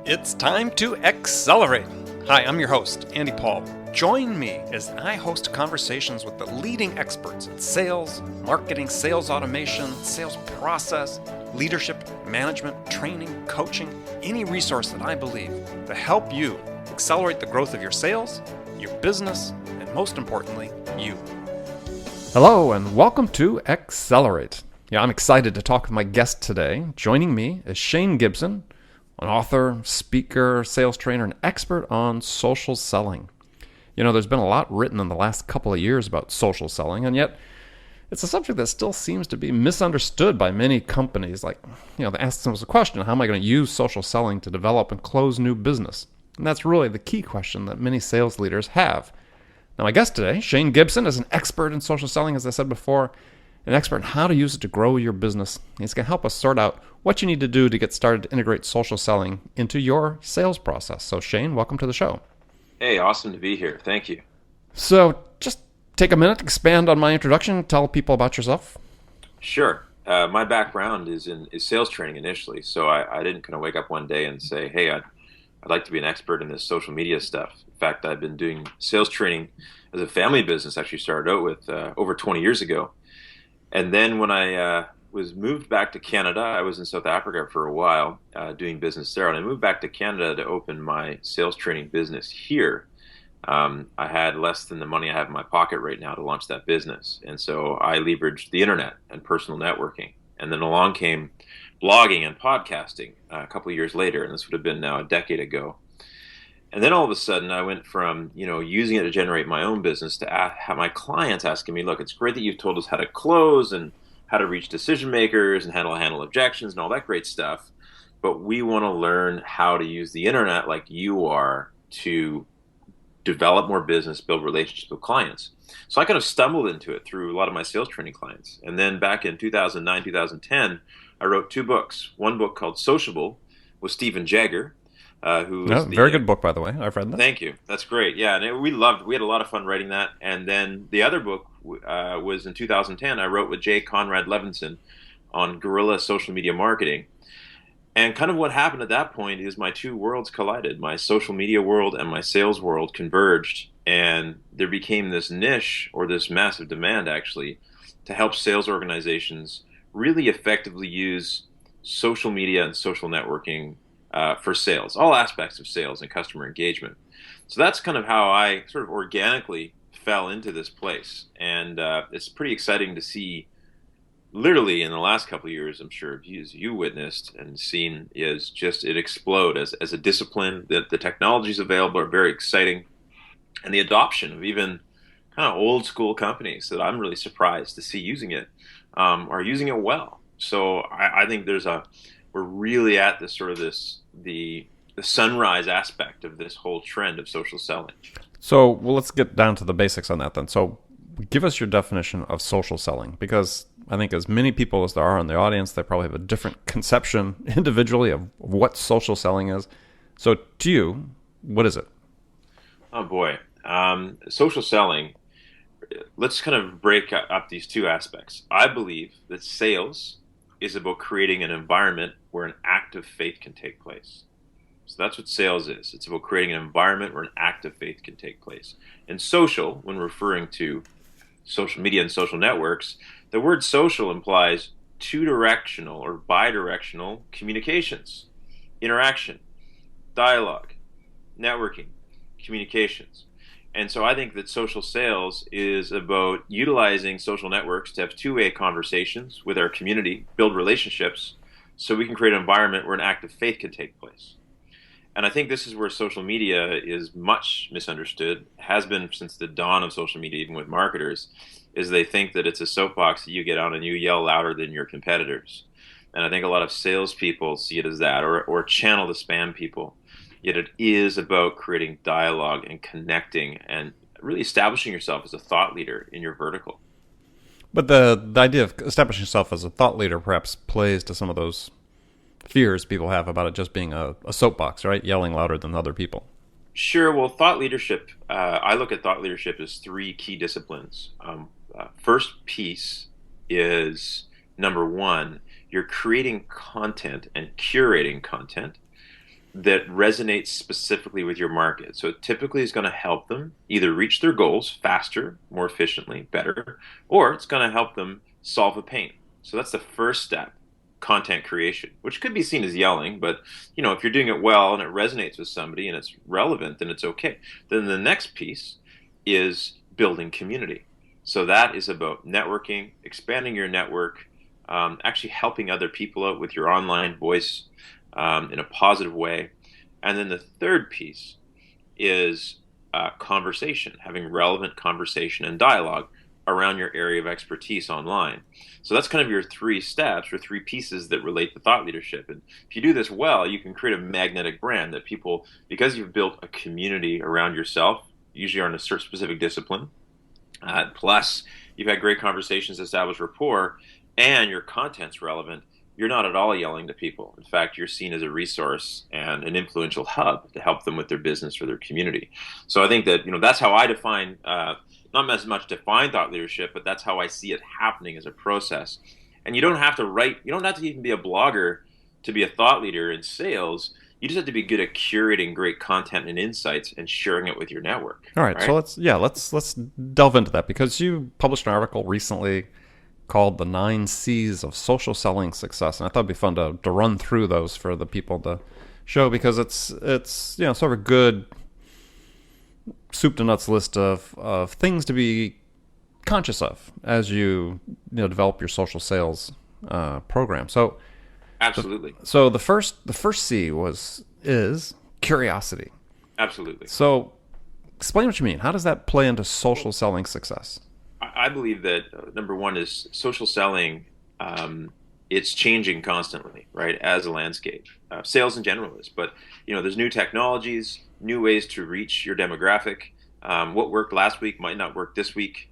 It's time to accelerate. Hi, I'm your host, Andy Paul. Join me as I host conversations with the leading experts in sales, marketing, sales automation, sales process, leadership, management, training, coaching, any resource that I believe to help you accelerate the growth of your sales, your business, and most importantly, you. Hello, and welcome to Accelerate. I'm excited to talk with my guest today. Joining me is Shane Gibson, an author, speaker, sales trainer, and expert on social selling. There's been a lot written in the last couple of years about social selling, and yet it's a subject that still seems to be misunderstood by many companies. They ask themselves the question, how am I going to use social selling to develop and close new business? And that's really the key question that many sales leaders have. Now, my guest today, Shane Gibson, is an expert in social selling, as I said before, an expert in how to use it to grow your business. He's going to help us sort out what you need to do to get started to integrate social selling into your sales process. So Shane, welcome to the show. Hey, awesome to be here. Thank you. So just take a minute, expand on my introduction, tell people about yourself. Sure. My background is sales training initially, so I didn't kind of wake up one day and say, hey, I'd like to be an expert in this social media stuff. In fact, I've been doing sales training as a family business, actually started out with over 20 years ago. And then when I was moved back to Canada, I was in South Africa for a while doing business there. And I moved back to Canada to open my sales training business here. I had less than the money I have in my pocket right now to launch that business. And so I leveraged the internet and personal networking. And then along came blogging and podcasting a couple of years later. And this would have been now a decade ago. And then all of a sudden, I went from using it to generate my own business to have my clients asking me, look, it's great that you've told us how to close and how to reach decision makers and handle objections and all that great stuff. But we want to learn how to use the internet like you are to develop more business, build relationships with clients. So I kind of stumbled into it through a lot of my sales training clients. And then back in 2009, 2010, I wrote two books. One book called Sociable with Stephen Jagger. Very good book, by the way. I've read that. Thank you. That's great. Yeah, and we had a lot of fun writing that. And then the other book was in 2010. I wrote with Jay Conrad Levinson on guerrilla social media marketing. And kind of what happened at that point is my two worlds collided. My social media world and my sales world converged. And there became this niche, or this massive demand, actually, to help sales organizations really effectively use social media and social networking for sales, all aspects of sales and customer engagement. So that's kind of how I sort of organically fell into this place. And it's pretty exciting to see, literally in the last couple of years, I'm sure you witnessed and seen, is just it explode as a discipline. The technologies available are very exciting. And the adoption of even kind of old school companies that I'm really surprised to see using it are using it well. So I think we're really at the sunrise aspect of this whole trend of social selling. So, let's get down to the basics on that then. So, give us your definition of social selling, because I think as many people as there are in the audience, they probably have a different conception individually of what social selling is. So, to you, what is it? Oh boy, social selling. Let's kind of break up these two aspects. I believe that sales is about creating an environment where an act of faith can take place. So that's what sales is. It's about creating an environment where an act of faith can take place. And social, when referring to social media and social networks, the word social implies two-directional or bi-directional communications, interaction, dialogue, networking, communications. And so I think that social sales is about utilizing social networks to have two-way conversations with our community, build relationships, so we can create an environment where an act of faith can take place. And I think this is where social media is much misunderstood, has been since the dawn of social media, even with marketers, is they think that it's a soapbox that you get on and you yell louder than your competitors. And I think a lot of salespeople see it as that, or channel the spam people. Yet it is about creating dialogue and connecting and really establishing yourself as a thought leader in your vertical. But the idea of establishing yourself as a thought leader perhaps plays to some of those fears people have about it just being a soapbox, right? Yelling louder than other people. Sure. Well, thought leadership, I look at thought leadership as three key disciplines. First piece is, number one, you're creating content and curating content. that resonates specifically with your market. So it typically is going to help them either reach their goals faster, more efficiently, better, or it's going to help them solve a pain. So that's the first step, content creation, which could be seen as yelling, but if you're doing it well and it resonates with somebody and it's relevant, then it's okay. Then the next piece is building community. So that is about networking, expanding your network, actually helping other people out with your online voice in a positive way. And then the third piece is conversation, having relevant conversation and dialogue around your area of expertise online. So that's kind of your three steps or three pieces that relate to thought leadership. And if you do this well, you can create a magnetic brand that people, because you've built a community around yourself, usually are in a certain specific discipline, plus you've had great conversations, established rapport, and your content's relevant, you're not at all yelling to people. In fact, you're seen as a resource and an influential hub to help them with their business or their community. So I think that that's how I define, not as much define thought leadership, but that's how I see it happening as a process. And you don't have to write, you don't have to even be a blogger to be a thought leader in sales. You just have to be good at curating great content and insights and sharing it with your network. All right? So let's delve into that, because you published an article recently called "The 9 C's of Social Selling Success," and I thought it'd be fun to run through those for the people to show, because it's sort of a good soup to nuts list of things to be conscious of as you develop your social sales program. So absolutely. So the first C is curiosity. Absolutely. So explain what you mean. How does that play into social selling success? I believe that number one is social selling. It's changing constantly, right? As a landscape, sales in general is. But there's new technologies, new ways to reach your demographic. What worked last week might not work this week.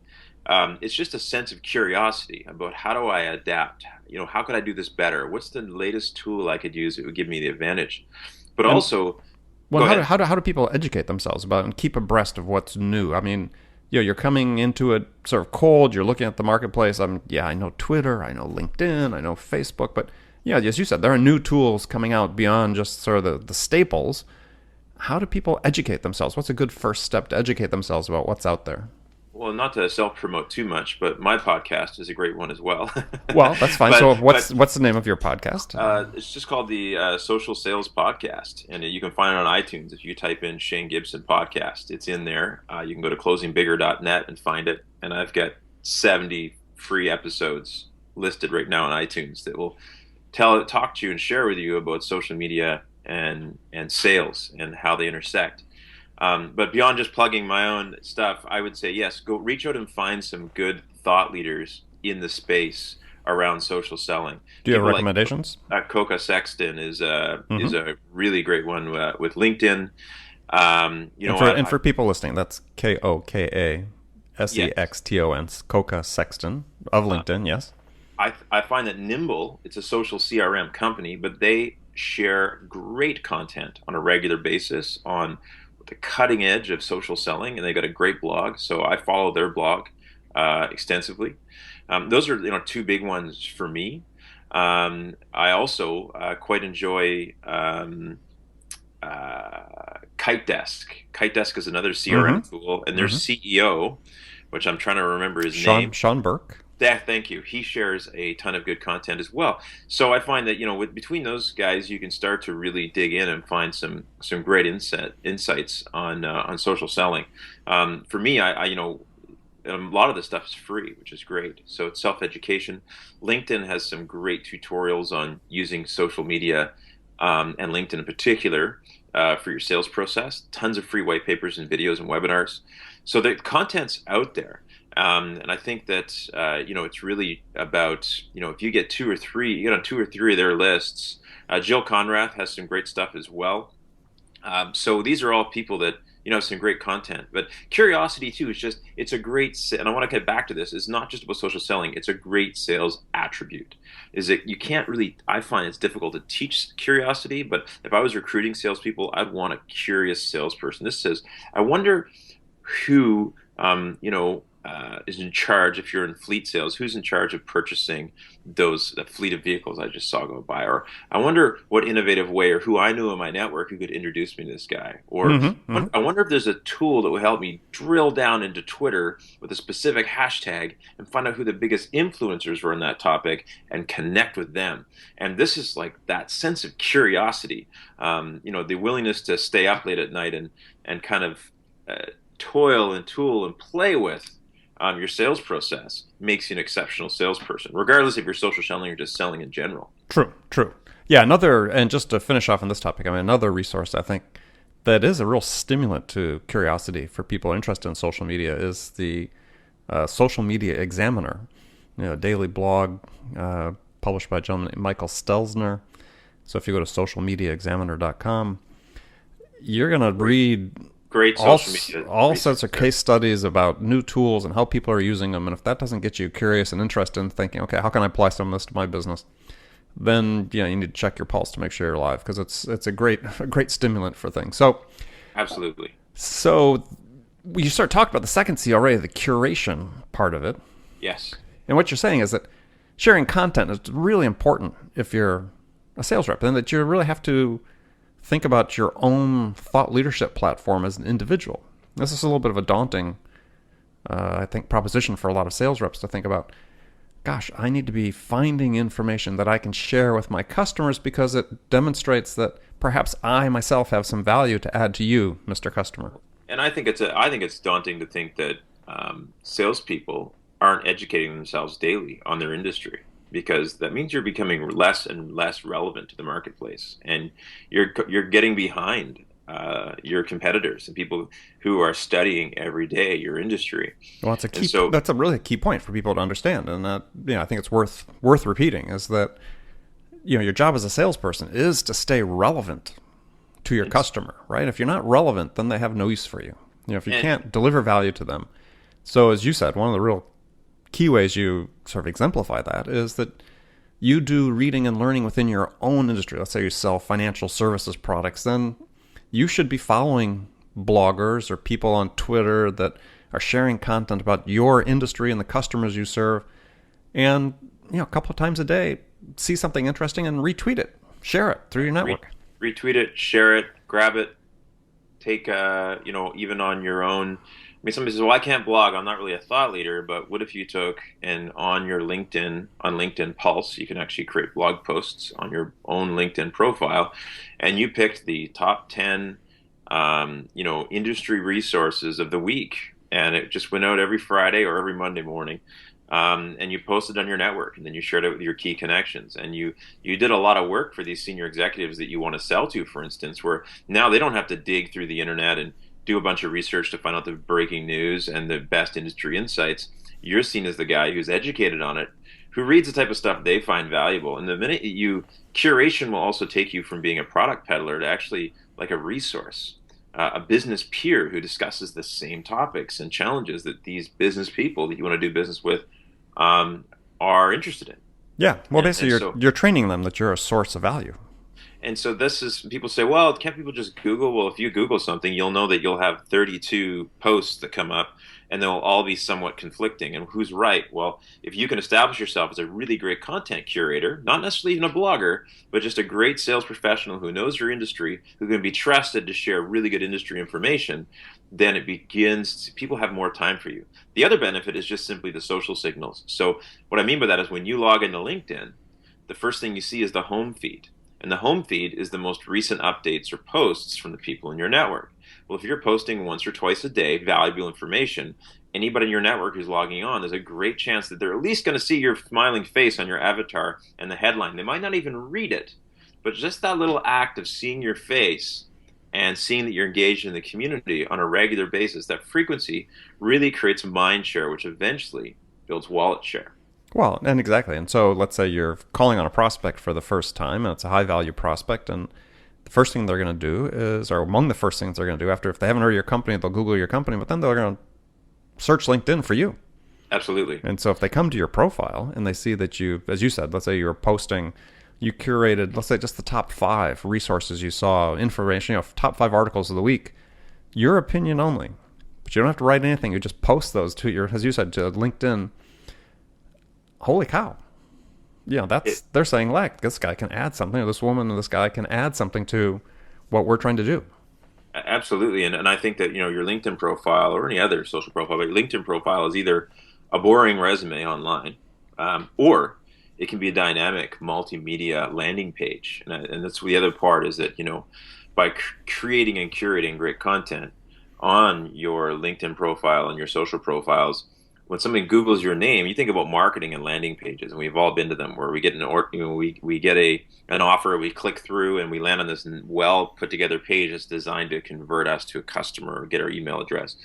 It's just a sense of curiosity about how do I adapt? How could I do this better? What's the latest tool I could use that would give me the advantage? But also, how do people educate themselves about it and keep abreast of what's new? I mean, you're coming into it sort of cold. You're looking at the marketplace. I know Twitter, I know LinkedIn, I know Facebook, but as you said, there are new tools coming out beyond just sort of the staples. How do people educate themselves? What's a good first step to educate themselves about what's out there? Well, not to self-promote too much, but my podcast is a great one as well. Well, that's fine. So what's the name of your podcast? It's just called the Social Sales Podcast, and you can find it on iTunes if you type in Shane Gibson Podcast. It's in there. You can go to closingbigger.net and find it, and I've got 70 free episodes listed right now on iTunes that will talk to you and share with you about social media and sales and how they intersect. But beyond just plugging my own stuff, I would say, yes, go reach out and find some good thought leaders in the space around social selling. Do you have recommendations? Coca Sexton is a really great one with LinkedIn. And for people listening, that's KOKA SEXTON, Coca Sexton of LinkedIn. Yes. I find that Nimble, it's a social CRM company, but they share great content on a regular basis on the cutting edge of social selling, and they got a great blog. So I follow their blog extensively. Those are two big ones for me. I also quite enjoy Kite Desk. Kite Desk is another CRM tool, and their CEO, which I'm trying to remember his name. Sean Burke. Yeah, thank you. He shares a ton of good content as well. So I find that between those guys, you can start to really dig in and find some great insights on social selling. For me, I a lot of this stuff is free, which is great. So it's self-education. LinkedIn has some great tutorials on using social media and LinkedIn in particular for your sales process. Tons of free white papers and videos and webinars. So the content's out there. And I think that it's really about if you get two or three of their lists. Jill Conrath has some great stuff as well. So these are all people that have some great content. But curiosity too is it's a great, and I want to get back to this. It's not just about social selling. It's a great sales attribute. Is that you can't really? I find it's difficult to teach curiosity. But if I was recruiting salespeople, I'd want a curious salesperson. This says, I wonder who is in charge, if you're in fleet sales, who's in charge of purchasing the fleet of vehicles I just saw go by? Or I wonder what innovative way, or who I knew in my network who could introduce me to this guy. Or Mm-hmm. I wonder if there's a tool that will help me drill down into Twitter with a specific hashtag and find out who the biggest influencers were on that topic and connect with them. And this is like that sense of curiosity, the willingness to stay up late at night and kind of toil and tool and play with your sales process makes you an exceptional salesperson, regardless if you're social selling or just selling in general. True. Yeah, and just to finish off on this topic, another resource I think that is a real stimulant to curiosity for people interested in social media is the Social Media Examiner, daily blog published by a gentleman named Michael Stelzner. So if you go to socialmediaexaminer.com, you're going to read great social media all sorts of case studies about new tools and how people are using them. And if that doesn't get you curious and interested in thinking, okay, how can I apply some of this to my business? Then you need to check your pulse to make sure you're alive, because it's a great stimulant for things. So absolutely. So you start talking about the second C already, the curation part of it. Yes. And what you're saying is that sharing content is really important if you're a sales rep, and that you really have to think about your own thought leadership platform as an individual. This is a little bit of a daunting, I think, proposition for a lot of sales reps to think about. Gosh, I need to be finding information that I can share with my customers because it demonstrates that perhaps I myself have some value to add to you, Mr. Customer. And I think it's daunting to think that salespeople aren't educating themselves daily on their industry, because that means you're becoming less and less relevant to the marketplace, and you're getting behind your competitors and people who are studying every day your industry. Well, that's a really key point for people to understand, and I think it's worth repeating, is that your job as a salesperson is to stay relevant to your customer, right? If you're not relevant, then they have no use for you. If you can't deliver value to them. So as you said, one of the real key ways you sort of exemplify that is that you do reading and learning within your own industry. Let's say you sell financial services products, then you should be following bloggers or people on Twitter that are sharing content about your industry and the customers you serve. And, a couple of times a day, see something interesting and retweet it, share it through your network. Retweet it, share it, grab it, take, even on your own. Somebody says, well, I can't blog, I'm not really a thought leader, but what if you took and on LinkedIn Pulse, you can actually create blog posts on your own LinkedIn profile, and you picked the top 10, industry resources of the week, and it just went out every Friday or every Monday morning, and you posted on your network, and then you shared it with your key connections, and you did a lot of work for these senior executives that you want to sell to, for instance, where now they don't have to dig through the internet and do a bunch of research to find out the breaking news and the best industry insights. You're seen as the guy who's educated on it, who reads the type of stuff they find valuable. And the minute curation will also take you from being a product peddler to actually like a resource, a business peer who discusses the same topics and challenges that these business people that you want to do business with are interested in. Yeah, well, basically, you're training them that you're a source of value. And so people say, well, can't people just Google? Well, if you Google something, you'll know that you'll have 32 posts that come up, and they'll all be somewhat conflicting. And who's right? Well, if you can establish yourself as a really great content curator, not necessarily even a blogger, but just a great sales professional who knows your industry, who can be trusted to share really good industry information, then people have more time for you. The other benefit is just simply the social signals. So what I mean by that is when you log into LinkedIn, the first thing you see is the home feed. And the home feed is the most recent updates or posts from the people in your network. Well, if you're posting once or twice a day valuable information, anybody in your network who's logging on, there's a great chance that they're at least going to see your smiling face on your avatar and the headline. They might not even read it, but just that little act of seeing your face and seeing that you're engaged in the community on a regular basis, that frequency really creates mind share, which eventually builds wallet share. Well, and exactly. And so let's say you're calling on a prospect for the first time, and it's a high-value prospect, and the first thing they're going to do is, or among the first things they're going to do, if they haven't heard of your company, they'll Google your company, but then they're going to search LinkedIn for you. Absolutely. And so if they come to your profile and they see that you, as you said, let's say you were posting, you curated, let's say just the top 5 resources you saw, information, top 5 articles of the week, your opinion only. but you don't have to write anything. You just post those to your, as you said, to LinkedIn. Holy cow. They're saying, like, this guy can add something, or this woman or this guy can add something to what we're trying to do. Absolutely, and I think that your LinkedIn profile or any other social profile, but your LinkedIn profile is either a boring resume online, or it can be a dynamic multimedia landing page, and that's the other part is that by creating and curating great content on your LinkedIn profile and your social profiles. When somebody Googles your name, you think about marketing and landing pages, and we've all been to them where we get we get an offer, we click through, and we land on this well put together page that's designed to convert us to a customer or get our email address.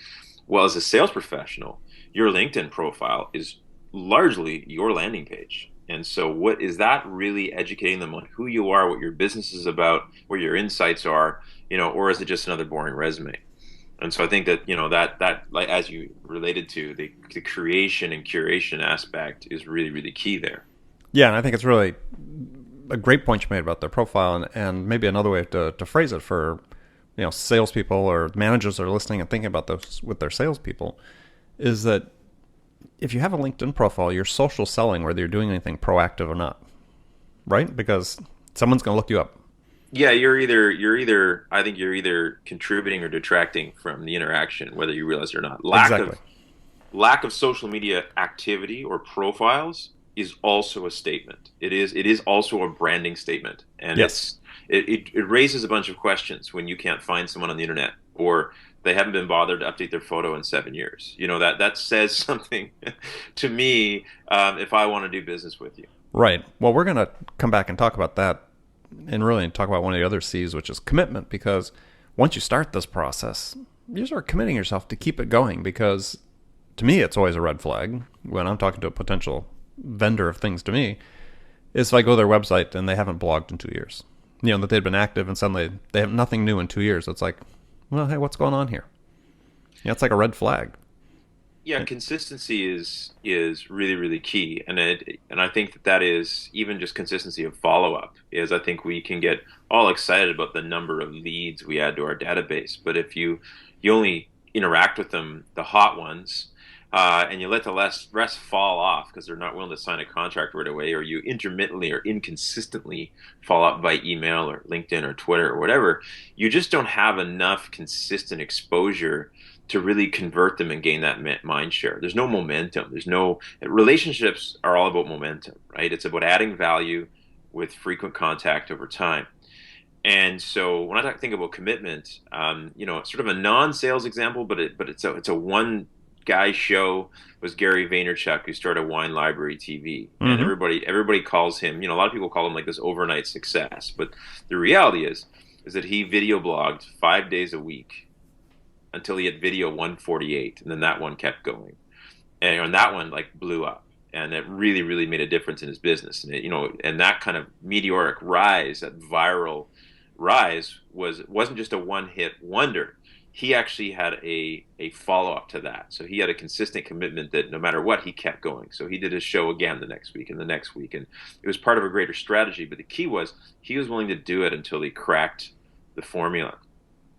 Well, as a sales professional, your LinkedIn profile is largely your landing page. And so what is that really educating them on who you are, what your business is about, where your insights are, or is it just another boring resume? And so I think that that like as you related to the creation and curation aspect is really, really key there. Yeah, and I think it's really a great point you made about their profile, and maybe another way to phrase it for salespeople or managers that are listening and thinking about this with their salespeople is that if you have a LinkedIn profile, you're social selling whether you're doing anything proactive or not, right? Because someone's going to look you up. Yeah, I think you're either contributing or detracting from the interaction, whether you realize it or not. Lack of social media activity or profiles is also a statement. It is also a branding statement, and yes. It raises a bunch of questions when you can't find someone on the internet or they haven't been bothered to update their photo in 7 years. That says something to me if I want to do business with you. Right. Well, we're going to come back and talk about that and really talk about one of the other C's, which is commitment, because once you start this process, you start committing yourself to keep it going, because to me, it's always a red flag when I'm talking to a potential vendor of things to me, is if I go to their website and they haven't blogged in 2 years, that they've been active and suddenly they have nothing new in 2 years. It's like, well, hey, what's going on here? It's like a red flag. Yeah, consistency is really, really key, and I think that is even just consistency of follow up. Is I think we can get all excited about the number of leads we add to our database, but if you only interact with them, the hot ones, and you let the rest fall off because they're not willing to sign a contract right away, or you intermittently or inconsistently follow up by email or LinkedIn or Twitter or whatever, you just don't have enough consistent exposure to really convert them and gain that mind share. There's no momentum. Relationships are all about momentum, right? It's about adding value with frequent contact over time. And so when I think about commitment, it's sort of a non-sales example, but it's a one guy show was Gary Vaynerchuk, who started Wine Library TV, and everybody calls him. A lot of people call him like this overnight success, but the reality is that he video blogged 5 days a week until he had video 148, and then that one kept going, and that one like blew up, and it really, really made a difference in his business. And and that kind of meteoric rise, that viral rise, wasn't just a one-hit wonder. He actually had a follow-up to that. So he had a consistent commitment that no matter what, he kept going. So he did his show again the next week and the next week, and it was part of a greater strategy. But the key was he was willing to do it until he cracked the formula.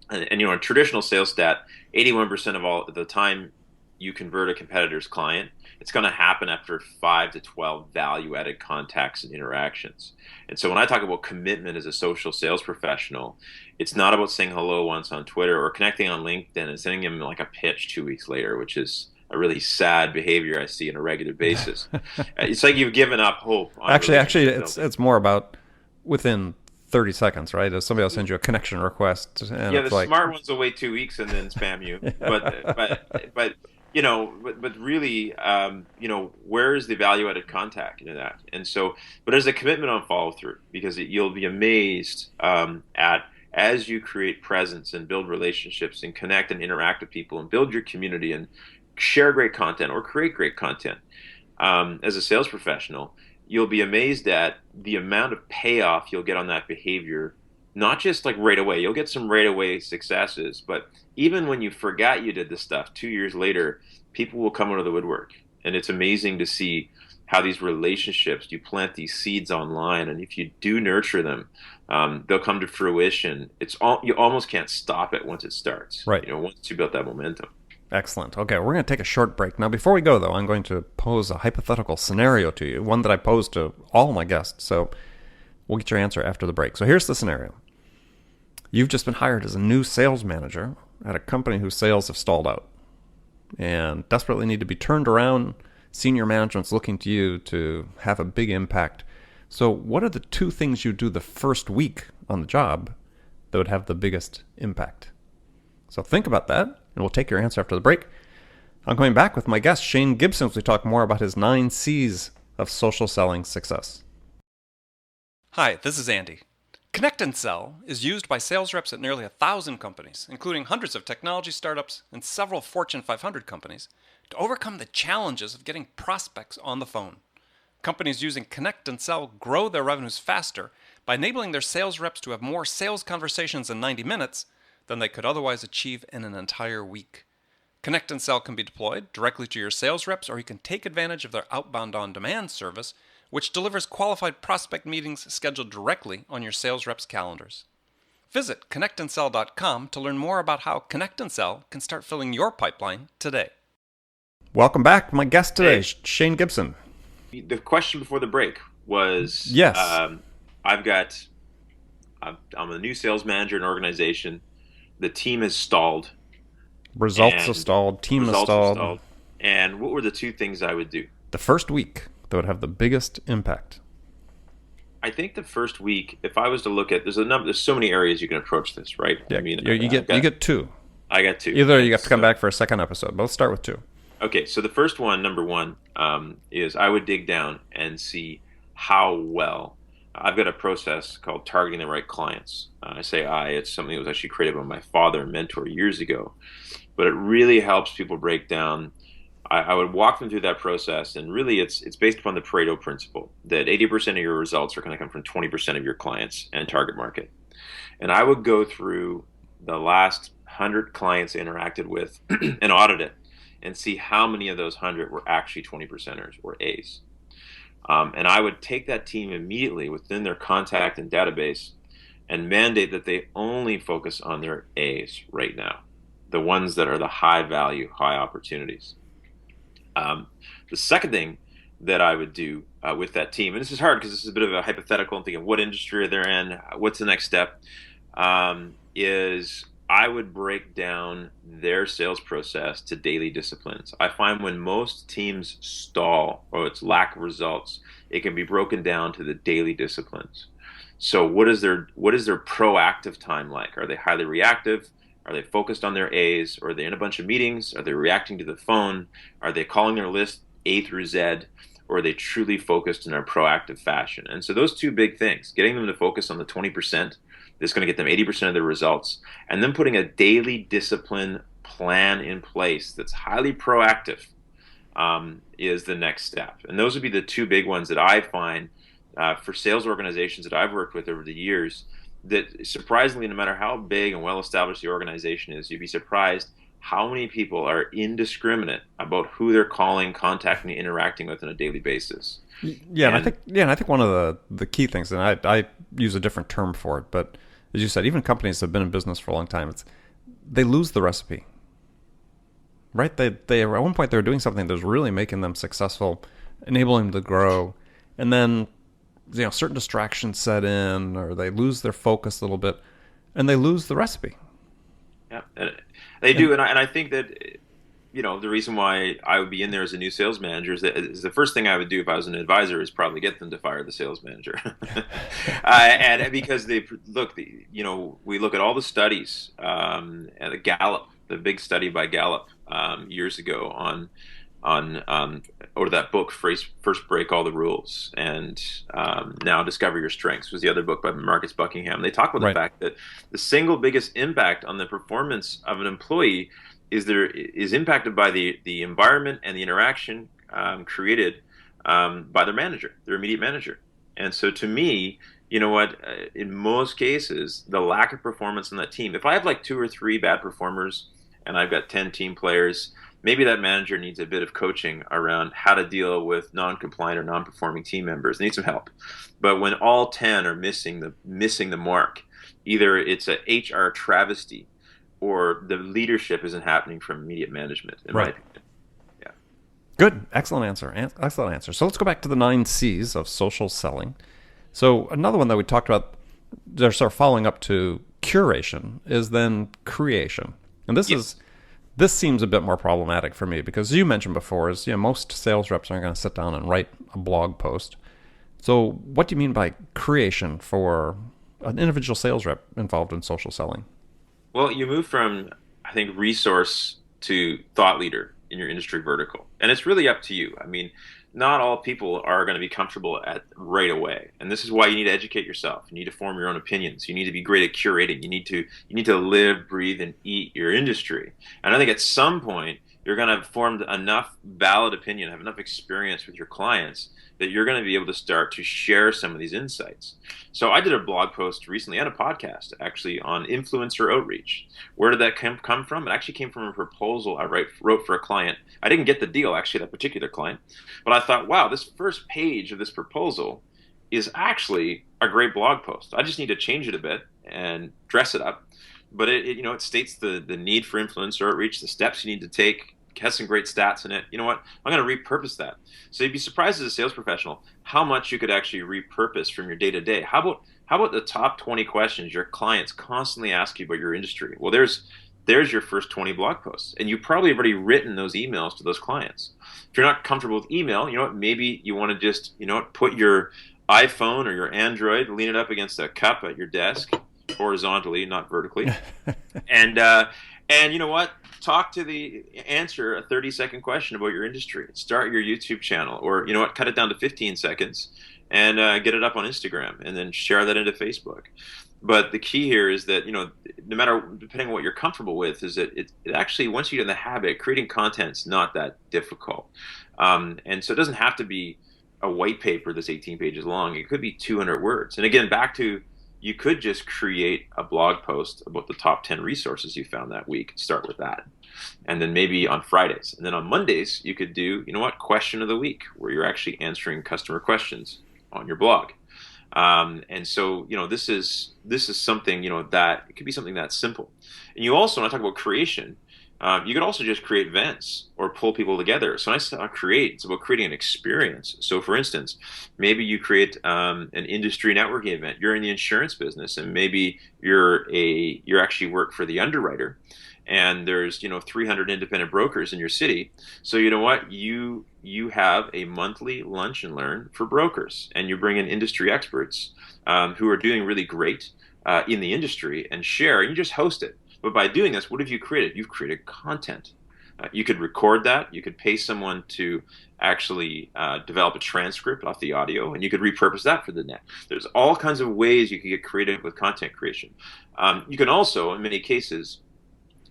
And a traditional sales stat, 81% of all the time you convert a competitor's client, it's going to happen after 5 to 12 value-added contacts and interactions. And so when I talk about commitment as a social sales professional, it's not about saying hello once on Twitter or connecting on LinkedIn and sending them like a pitch 2 weeks later, which is a really sad behavior I see on a regular basis. It's like you've given up hope. Actually, it's more about within 30 seconds, right? If somebody else sends you a connection request, and the smart ones will wait 2 weeks and then spam you. But really, where is the value-added contact in that? And so, but there's a commitment on follow-through, because you'll be amazed at as you create presence and build relationships and connect and interact with people and build your community and share great content or create great content as a sales professional, you'll be amazed at the amount of payoff you'll get on that behavior, not just like right away. You'll get some right away successes, but even when you forgot you did this stuff 2 years later, people will come out of the woodwork. And it's amazing to see how these relationships, you plant these seeds online, and if you do nurture them, they'll come to fruition. You almost can't stop it once it starts. Right. Once you built that momentum. Excellent. Okay, we're going to take a short break. Now, before we go, though, I'm going to pose a hypothetical scenario to you, one that I pose to all my guests. So we'll get your answer after the break. So here's the scenario. You've just been hired as a new sales manager at a company whose sales have stalled out and desperately need to be turned around. Senior management's looking to you to have a big impact. So what are the two things you do the first week on the job that would have the biggest impact? So think about that, and we'll take your answer after the break. I'm coming back with my guest, Shane Gibson, as we talk more about his 9 C's of social selling success. Hi, this is Andy. Connect and Sell is used by sales reps at nearly 1,000 companies, including hundreds of technology startups and several Fortune 500 companies, to overcome the challenges of getting prospects on the phone. Companies using Connect and Sell grow their revenues faster by enabling their sales reps to have more sales conversations in 90 minutes than they could otherwise achieve in an entire week. Connect and Sell can be deployed directly to your sales reps, or you can take advantage of their outbound on-demand service, which delivers qualified prospect meetings scheduled directly on your sales reps' calendars. Visit connectandsell.com to learn more about how Connect and Sell can start filling your pipeline today. Welcome back. My guest today is Shane Gibson. The question before the break was, yes, I'm a new sales manager in an organization. The team is stalled. Results have stalled. Team has stalled. And what were the two things I would do? The first week that would have the biggest impact. I think the first week, if I was to look at, there's so many areas you can approach this, right? Yeah, you get two. I got two. Either you have to come back for a second episode, but let's start with two. Okay, so the first one, number one, is I would dig down and see how well. I've got a process called targeting the right clients. It's something that was actually created by my father and mentor years ago. But it really helps people break down. I would walk them through that process, and really it's based upon the Pareto principle, that 80% of your results are going to come from 20% of your clients and target market. And I would go through the last 100 clients I interacted with and audit it and see how many of those 100 were actually 20%ers or A's. And I would take that team immediately within their contact and database and mandate that they only focus on their A's right now, the ones that are the high value, high opportunities. The second thing that I would do with that team, and this is hard because this is a bit of a hypothetical, and thinking what industry they're in, what's the next step, is I would break down their sales process to daily disciplines. I find when most teams stall or it's lack of results, it can be broken down to the daily disciplines. So what is their proactive time like? Are they highly reactive? Are they focused on their A's? Or are they in a bunch of meetings? Are they reacting to the phone? Are they calling their list A through Z? Or are they truly focused in a proactive fashion? And so those two big things, getting them to focus on the 20%, that's going to get them 80% of their results, and then putting a daily discipline plan in place that's highly proactive is the next step. And those would be the two big ones that I find for sales organizations that I've worked with over the years, that surprisingly, no matter how big and well-established the organization is, you'd be surprised how many people are indiscriminate about who they're calling, contacting, and interacting with on a daily basis. Yeah, and I think one of the key things, and I use a different term for it, but as you said, even companies that have been in business for a long time, they lose the recipe, right? They at one point they were doing something that was really making them successful, enabling them to grow, and then certain distractions set in, or they lose their focus a little bit, and they lose the recipe. Yeah, they do, and I think that the reason why I would be in there as a new sales manager is the first thing I would do if I was an advisor is probably get them to fire the sales manager, and because we look at all the studies, and the Gallup, the big study by Gallup years ago on or that book, First Break All the Rules, and Now Discover Your Strengths was the other book by Marcus Buckingham. They talk about the fact that the single biggest impact on the performance of an employee is impacted by the environment and the interaction created by their manager, their immediate manager. And so to me, in most cases, the lack of performance on that team, if I have like 2 or 3 bad performers and I've got 10 team players, maybe that manager needs a bit of coaching around how to deal with non-compliant or non-performing team members. They need some help. But when all 10 are missing the mark, either it's a HR travesty or the leadership isn't happening from immediate management, in my Right. opinion. Yeah. Good. Excellent answer. Excellent answer. So let's go back to the 9 C's of social selling. So another one that we talked about, they're sort of following up to curation, is then creation. And Yes. this seems a bit more problematic for me because you mentioned before is most sales reps aren't going to sit down and write a blog post. So what do you mean by creation for an individual sales rep involved in social selling? Well, you move from, I think, resource to thought leader in your industry vertical. And it's really up to you. I mean, not all people are going to be comfortable at right away. And this is why you need to educate yourself. You need to form your own opinions. You need to be great at curating. You need to live, breathe, and eat your industry. And I think at some point you're going to have formed enough valid opinion, have enough experience with your clients that you're going to be able to start to share some of these insights. So I did a blog post recently and a podcast actually on influencer outreach. Where did that come from? It actually came from a proposal I wrote for a client. I didn't get the deal, actually, that particular client. But I thought, wow, this first page of this proposal is actually a great blog post. I just need to change it a bit and dress it up. But it states the need for influencer outreach, the steps you need to take, has some great stats in it. You know what? I'm going to repurpose that. So you'd be surprised as a sales professional how much you could actually repurpose from your day to day. How about the top 20 questions your clients constantly ask you about your industry? Well, there's your first 20 blog posts, and you probably have already written those emails to those clients. If you're not comfortable with email, you know what? Maybe you want to just put your iPhone or your Android, lean it up against a cup at your desk, horizontally, not vertically, and you know what? Answer a 30-second question about your industry. Start your YouTube channel, or you know what? Cut it down to 15 seconds and get it up on Instagram, and then share that into Facebook. But the key here is that no matter depending on what you're comfortable with, is that it actually once you get in the habit, creating content's not that difficult, and so it doesn't have to be a white paper that's 18 pages long. It could be 200 words. And again, back to you could just create a blog post about the top 10 resources you found that week. Start with that. And then maybe on Fridays. And then on Mondays, you could do, question of the week, where you're actually answering customer questions on your blog. And so, this is something, that it could be something that simple. And you also, when I talk about creation, you could also just create events or pull people together. So when I say create, it's about creating an experience. So for instance, maybe you create an industry networking event. You're in the insurance business, and maybe you're actually work for the underwriter, and there's 300 independent brokers in your city. So you know what? You have a monthly lunch and learn for brokers, and you bring in industry experts who are doing really great in the industry and share. And you just host it. But by doing this, what have you created? You've created content. You could record that. You could pay someone to actually develop a transcript off the audio, and you could repurpose that for the net. There's all kinds of ways you can get creative with content creation. You can also, in many cases,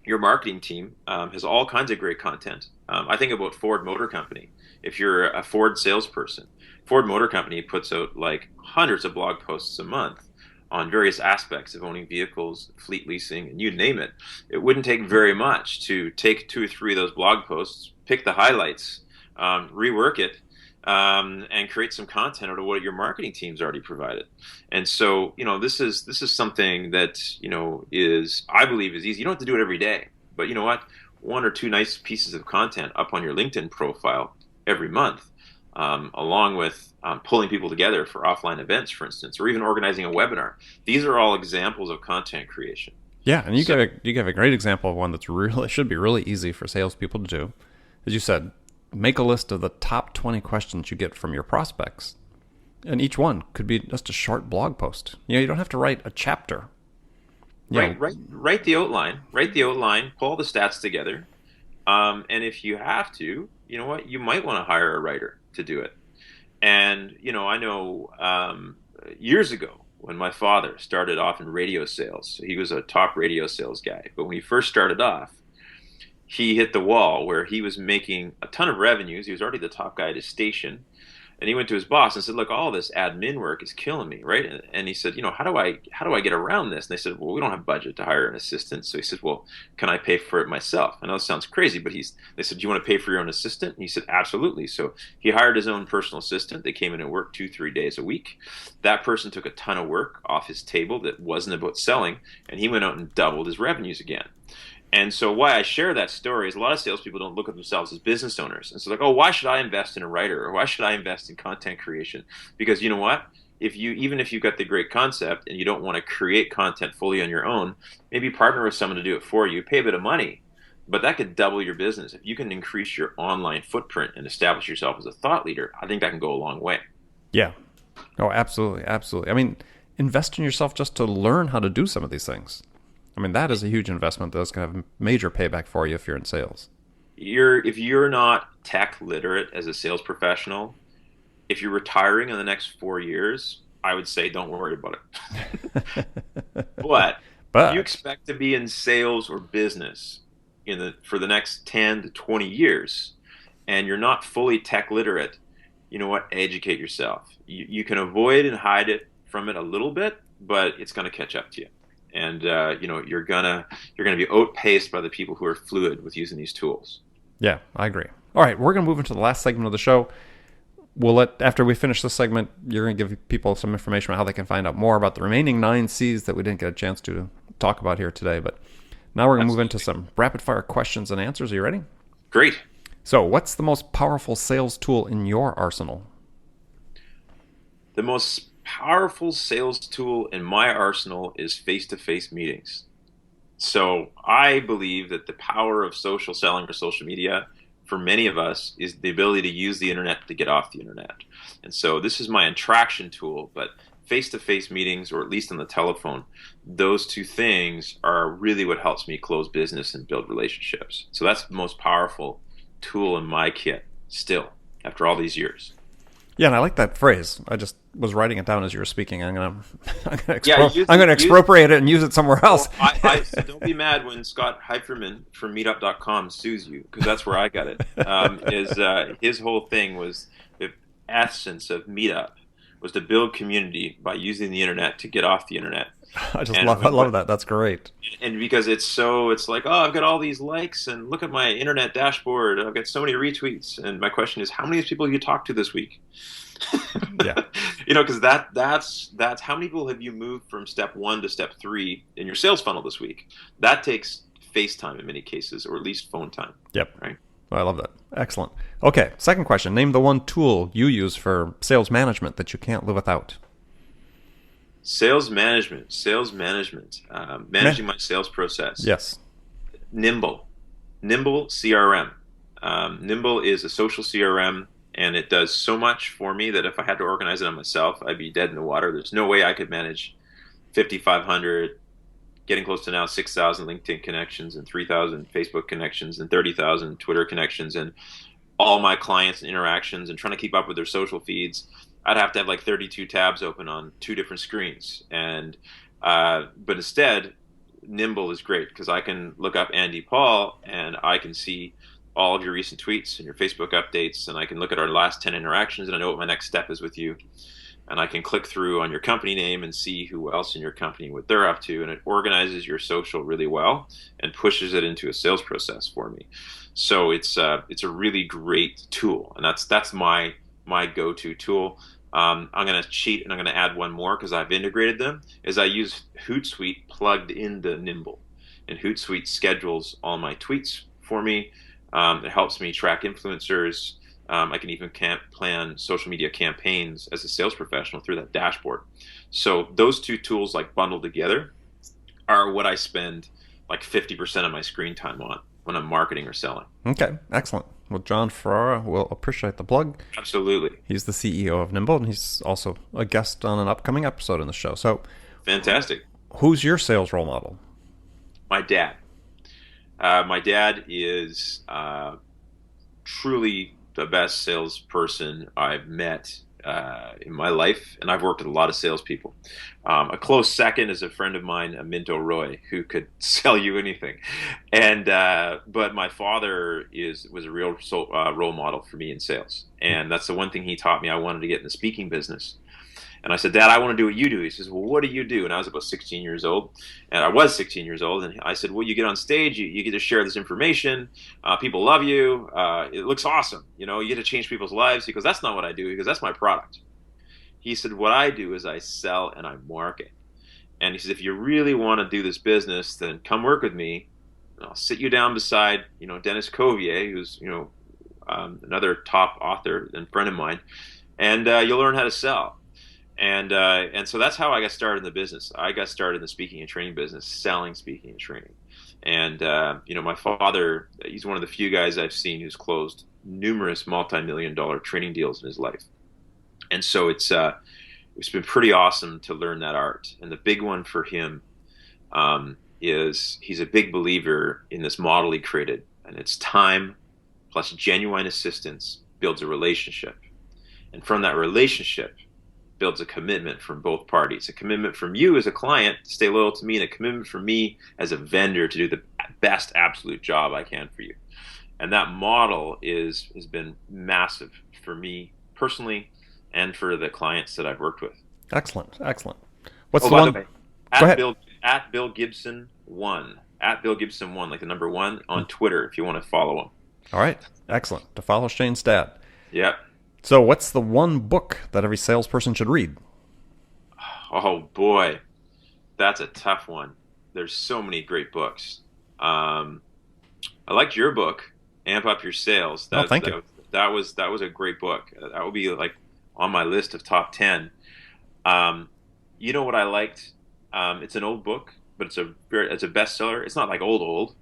your marketing team has all kinds of great content. I think about Ford Motor Company. If you're a Ford salesperson, Ford Motor Company puts out like hundreds of blog posts a month on various aspects of owning vehicles, fleet leasing, and you name it. It wouldn't take very much to take 2 or 3 of those blog posts, pick the highlights, rework it, and create some content out of what your marketing team's already provided. And so, this is something that is, I believe, is easy. You don't have to do it every day, but you know what? 1 or 2 nice pieces of content up on your LinkedIn profile every month, along with pulling people together for offline events, for instance, or even organizing a webinar. These are all examples of content creation. Yeah, and you gave a great example of one that's really should be really easy for salespeople to do. As you said, make a list of the top 20 questions you get from your prospects, and each one could be just a short blog post. You don't have to write a chapter. Write the outline. Write the outline. Pull all the stats together. And if you have to, you know what? You might want to hire a writer to do it. And I know years ago when my father started off in radio sales, he was a top radio sales guy. But when he first started off, he hit the wall where he was making a ton of revenues. He was already the top guy at his station. And he went to his boss and said, look, all this admin work is killing me, right? And he said, how do I get around this? And they said, well, we don't have budget to hire an assistant. So he said, well, can I pay for it myself? I know this sounds crazy, but they said, do you want to pay for your own assistant? And he said, absolutely. So he hired his own personal assistant. They came in and worked 2-3 days a week. That person took a ton of work off his table that wasn't about selling, and he went out and doubled his revenues again. And so why I share that story is a lot of salespeople don't look at themselves as business owners. And so like, oh, why should I invest in a writer, or why should I invest in content creation? Because you know what? Even if you've got the great concept and you don't want to create content fully on your own, maybe partner with someone to do it for you, pay a bit of money, but that could double your business. If you can increase your online footprint and establish yourself as a thought leader, I think that can go a long way. Yeah. Oh, absolutely. Absolutely. I mean, invest in yourself just to learn how to do some of these things. I mean, that is a huge investment that's going to have major payback for you if you're in sales. If you're not tech literate as a sales professional, if you're retiring in the next 4 years, I would say don't worry about it. But if you But expect to be in sales or business for the next 10 to 20 years and you're not fully tech literate, you know what? Educate yourself. You can avoid and hide it from it a little bit, but it's going to catch up to you. And you're gonna be outpaced by the people who are fluid with using these tools. yeah, I agree. All right, we're going to move into the last segment of the show. After we finish this segment, you're going to give people some information about how they can find out more about the remaining 9 C's that we didn't get a chance to talk about here today. But now we're going to move into some rapid fire questions and answers. Are you ready? Great. So, what's the most powerful sales tool in your arsenal? The most powerful sales tool in my arsenal is face-to-face meetings. So I believe that the power of social selling or social media for many of us is the ability to use the internet to get off the internet. And so this is my attraction tool, but face-to-face meetings, or at least on the telephone, those two things are really what helps me close business and build relationships. So that's the most powerful tool in my kit still after all these years. Yeah, and I like that phrase. I just was writing it down as you were speaking. I'm gonna Yeah, expropriate it and use it somewhere else. Well, so don't be mad when Scott Heiferman from Meetup.com sues you, because that's where I got it. His whole thing was the essence of Meetup was to build community by using the internet to get off the internet. I love that. That's great. And because it's like, oh, I've got all these likes and look at my internet dashboard. I've got so many retweets. And my question is, how many people have you talked to this week? Yeah. Because that's how many people have you moved from step 1 to step 3 in your sales funnel this week? That takes FaceTime in many cases, or at least phone time. Yep. Right. I love that. Excellent. Okay. Second question. Name the one tool you use for sales management that you can't live without. Sales management, managing my sales process. Yes. Nimble CRM. Nimble is a social CRM, and it does so much for me that if I had to organize it on myself, I'd be dead in the water. There's no way I could manage 5,500, getting close to now 6,000 LinkedIn connections and 3,000 Facebook connections and 30,000 Twitter connections and all my clients and interactions and trying to keep up with their social feeds. I'd have to have like 32 tabs open on 2 different screens. And but instead, Nimble is great because I can look up Andy Paul and I can see all of your recent tweets and your Facebook updates, and I can look at our last 10 interactions and I know what my next step is with you. And I can click through on your company name and see who else in your company, what they're up to, and it organizes your social really well and pushes it into a sales process for me. So it's a really great tool, and that's my go-to tool. I'm going to cheat and I'm going to add one more because I've integrated them. Is I use Hootsuite plugged into Nimble, and Hootsuite schedules all my tweets for me. It helps me track influencers. I can even plan social media campaigns as a sales professional through that dashboard. So those two tools, like bundled together, are what I spend like 50% of my screen time on when I'm marketing or selling. Okay, excellent. Well, John Ferrara will appreciate the plug. Absolutely. He's the CEO of Nimble, and he's also a guest on an upcoming episode in the show. So, fantastic. Who's your sales role model? My dad. My dad is truly the best salesperson I've met in my life, and I've worked with a lot of salespeople. A close second is a friend of mine, Minto Roy, who could sell you anything. And but my father was a real role model for me in sales, and that's the one thing he taught me. I wanted to get in the speaking business. And I said, Dad, I want to do what you do. He says, well, what do you do? And I was about 16 years old. And I was 16 years old. And I said, well, you get on stage, you get to share this information. People love you. It looks awesome. You get to change people's lives. He goes, that's not what I do. He goes, that's my product. He said, what I do is I sell and I market. And he says, if you really want to do this business, then come work with me. and I'll sit you down beside, Dennis Covier, who's, another top author and friend of mine, and you'll learn how to sell. And so that's how I got started in the business. I got started in the speaking and training business, selling speaking and training. And my father, he's one of the few guys I've seen who's closed numerous multi-million-dollar training deals in his life. And so it's been pretty awesome to learn that art. And the big one for him is he's a big believer in this model he created, and it's time plus genuine assistance builds a relationship. And from that relationship builds a commitment from both parties. A commitment from you as a client to stay loyal to me, and a commitment from me as a vendor to do the best absolute job I can for you. And that model has been massive for me personally and for the clients that I've worked with. Excellent. What's Oh, the by one? the way, Go ahead. At Bill Gibson 1, at Bill Gibson 1, like the number 1 on Twitter if you want to follow him. All right. Excellent. To follow Shane's dad. Yep. So what's the one book that every salesperson should read? Oh boy, that's a tough one. There's so many great books. I liked your book, Amp Up Your Sales. Thank you. That was a great book. That would be like on my list of top 10. You know what I liked? It's an old book, but it's a bestseller. It's not like old.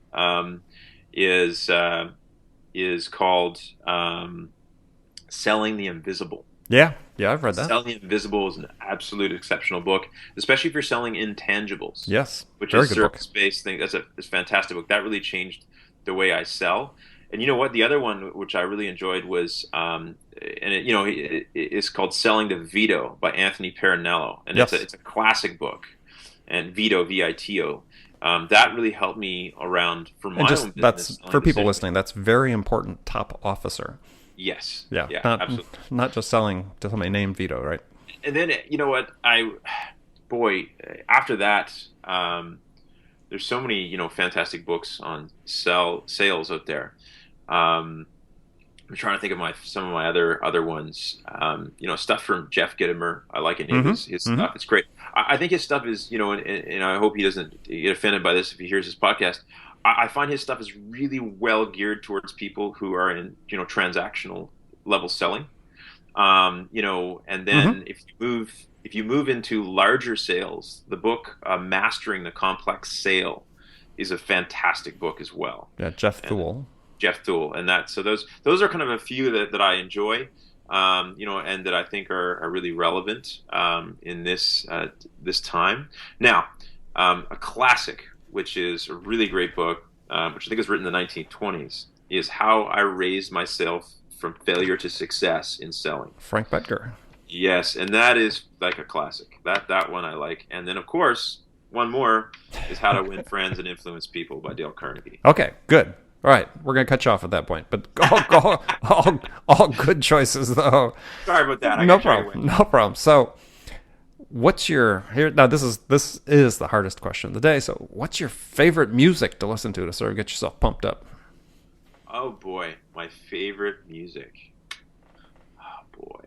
Is called Selling the Invisible. Yeah, I've read that. Selling the Invisible is an absolute exceptional book, especially if you're selling intangibles. Yes, which very is good book. service-based thing. It's a fantastic book. That really changed the way I sell. And you know what? The other one which I really enjoyed was, it's called Selling the Vito by Anthony Parinello, and Yes. it's a classic book. And Vito, Vito. That really helped me around for my And own just business. that's selling for people decisions. listening. That's very important. Top officer. Yes. Yeah, Absolutely. not just selling to somebody named Vito, right? And then you know what? After that, there's so many fantastic books on sales out there. I'm trying to think of some of my other ones. Stuff from Jeff Gitomer. I like any of his stuff. It's great. I think his stuff is, and I hope he doesn't get offended by this if he hears this podcast. I find his stuff is really well geared towards people who are in, transactional level selling. And then if you move into larger sales, the book Mastering the Complex Sale is a fantastic book as well. Yeah, Jeff Thule. And those are kind of a few that I enjoy, and that I think are really relevant in this time. Now, a classic, which is a really great book, which I think was written in the 1920s, is How I Raised Myself from Failure to Success in Selling. Frank Bettger. Yes, and that is like a classic. That one I like. And then, of course, one more is How to Win Friends and Influence People by Dale Carnegie. Okay, good. All right, we're gonna cut you off at that point, but all good choices though. Sorry about that. No problem. So, what's your here now? This is the hardest question of the day. So, what's your favorite music to listen to sort of get yourself pumped up? Oh boy, my favorite music. Oh boy,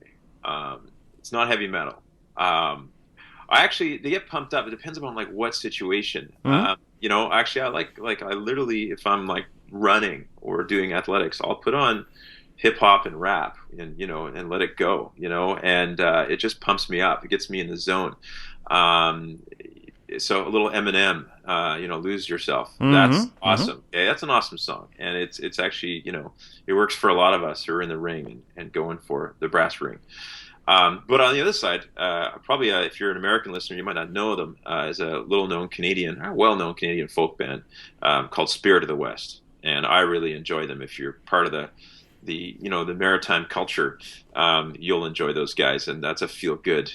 it's not heavy metal. They get pumped up. It depends upon like what situation. Actually, I literally, if I'm like running or doing athletics, I'll put on hip hop and rap and let it go, and it just pumps me up. It gets me in the zone. So a little Eminem, Lose Yourself. That's awesome. Yeah, that's an awesome song. And it's actually, it works for a lot of us who are in the ring and going for the brass ring. But on the other side, probably if you're an American listener, you might not know them, as a well-known Canadian folk band called Spirit of the West. And I really enjoy them. If you're part of the maritime culture, you'll enjoy those guys. And that's a feel-good,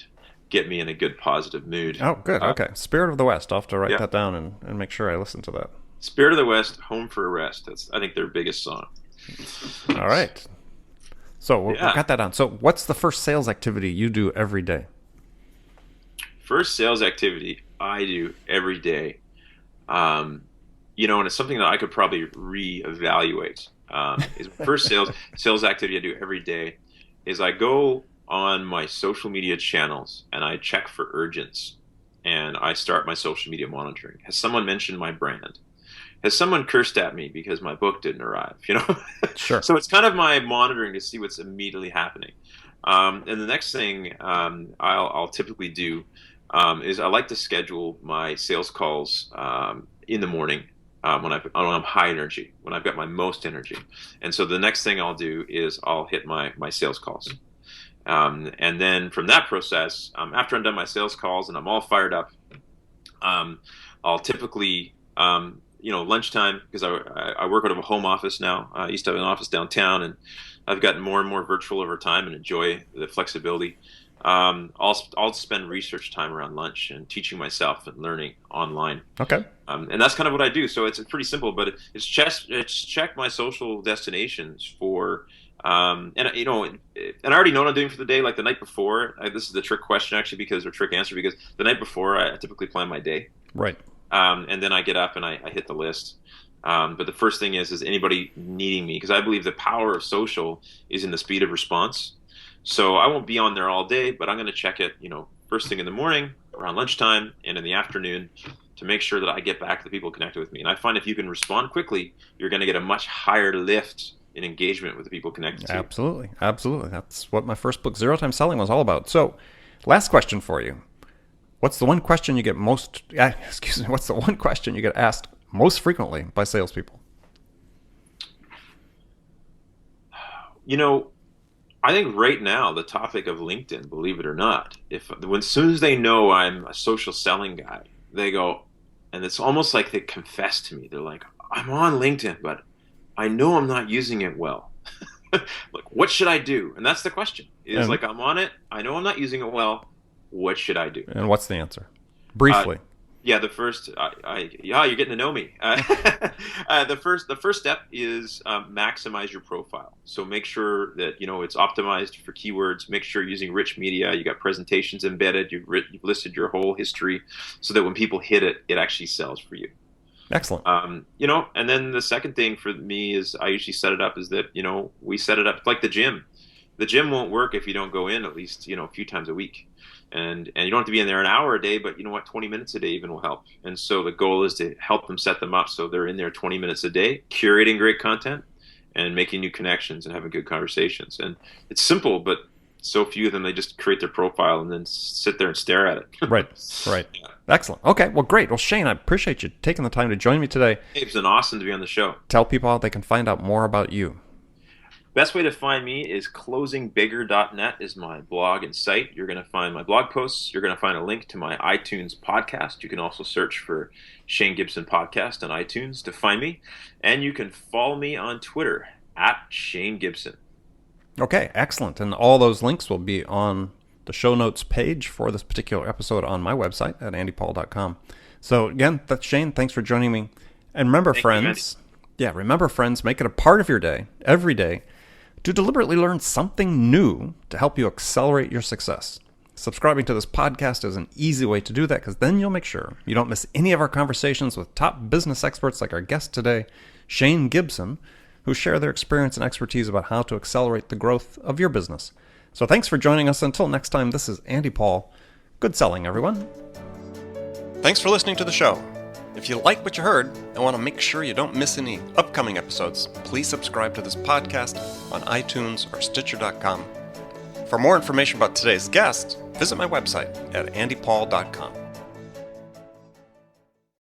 get me in a good, positive mood. Oh, good. Okay. Spirit of the West. I'll have to write that down and make sure I listen to that. Spirit of the West, Home for a Rest. That's, I think, their biggest song. All right. So we got that on. So what's the first sales activity you do every day? First sales activity I do every day, and it's something that I could probably reevaluate. Is first sales activity I do every day is I go on my social media channels and I check for urgents, and I start my social media monitoring. Has someone mentioned my brand? has someone cursed at me because my book didn't arrive? Sure. So it's kind of my monitoring to see what's immediately happening. And the next thing I'll typically do is I like to schedule my sales calls in the morning when I'm high energy, when I've got my most energy. And so the next thing I'll do is I'll hit my sales calls. And then from that process, after I'm done my sales calls and I'm all fired up, I'll typically, lunchtime, because I work out of a home office now. I used to have an office downtown, and I've gotten more and more virtual over time and enjoy the flexibility. I'll spend research time around lunch and teaching myself and learning online. Okay. And that's kind of what I do. So it's pretty simple, but it's check my social destinations for, and I already know what I'm doing for the day. Like the night before, this is the trick question actually, or trick answer, because the night before I typically plan my day. Right. And then I get up and I hit the list. But the first thing is anybody needing me? Because I believe the power of social is in the speed of response. So I won't be on there all day, but I'm going to check it, first thing in the morning, around lunchtime, and in the afternoon to make sure that I get back to the people connected with me. And I find if you can respond quickly, you're going to get a much higher lift in engagement with the people connected to you. Absolutely. Absolutely. That's what my first book, Zero Time Selling, was all about. So last question for you. What's the one question you get what's the one question you get asked most frequently by salespeople? I think right now the topic of LinkedIn, believe it or not, as soon as they know I'm a social selling guy, they go, and it's almost like they confess to me. They're like, I'm on LinkedIn, but I know I'm not using it well. Like, what should I do? And that's the question. I'm on it. I know I'm not using it well. What should I do? And what's the answer? Briefly. The first, you're getting to know me. The first step is maximize your profile. So make sure that it's optimized for keywords. Make sure you're using rich media. You got presentations embedded. You've listed your whole history, so that when people hit it, it actually sells for you. Excellent. And then the second thing for me is I usually set it up is that we set it up like the gym. The gym won't work if you don't go in at least a few times a week. And you don't have to be in there an hour a day, but 20 minutes a day even will help. And so the goal is to help them set them up so they're in there 20 minutes a day, curating great content and making new connections and having good conversations. And it's simple, but so few of them, they just create their profile and then sit there and stare at it. Right. Yeah. Excellent. Okay, well, great. Well, Shane, I appreciate you taking the time to join me today. Hey, it's been awesome to be on the show. Tell people how they can find out more about you. Best way to find me is closingbigger.net is my blog and site. You're going to find my blog posts. You're going to find a link to my iTunes podcast. You can also search for Shane Gibson Podcast on iTunes to find me. And you can follow me on Twitter @Shane Gibson. Okay, excellent. And all those links will be on the show notes page for this particular episode on my website at andypaul.com. So again, that's Shane. Thanks for joining me. And remember, friends, make it a part of your day, every day, to deliberately learn something new to help you accelerate your success. Subscribing to this podcast is an easy way to do that, because then you'll make sure you don't miss any of our conversations with top business experts like our guest today, Shane Gibson, who share their experience and expertise about how to accelerate the growth of your business. So thanks for joining us. Until next time, this is Andy Paul. Good selling, everyone. Thanks for listening to the show. If you like what you heard and want to make sure you don't miss any upcoming episodes, please subscribe to this podcast on iTunes or Stitcher.com. For more information about today's guest, visit my website at andypaul.com.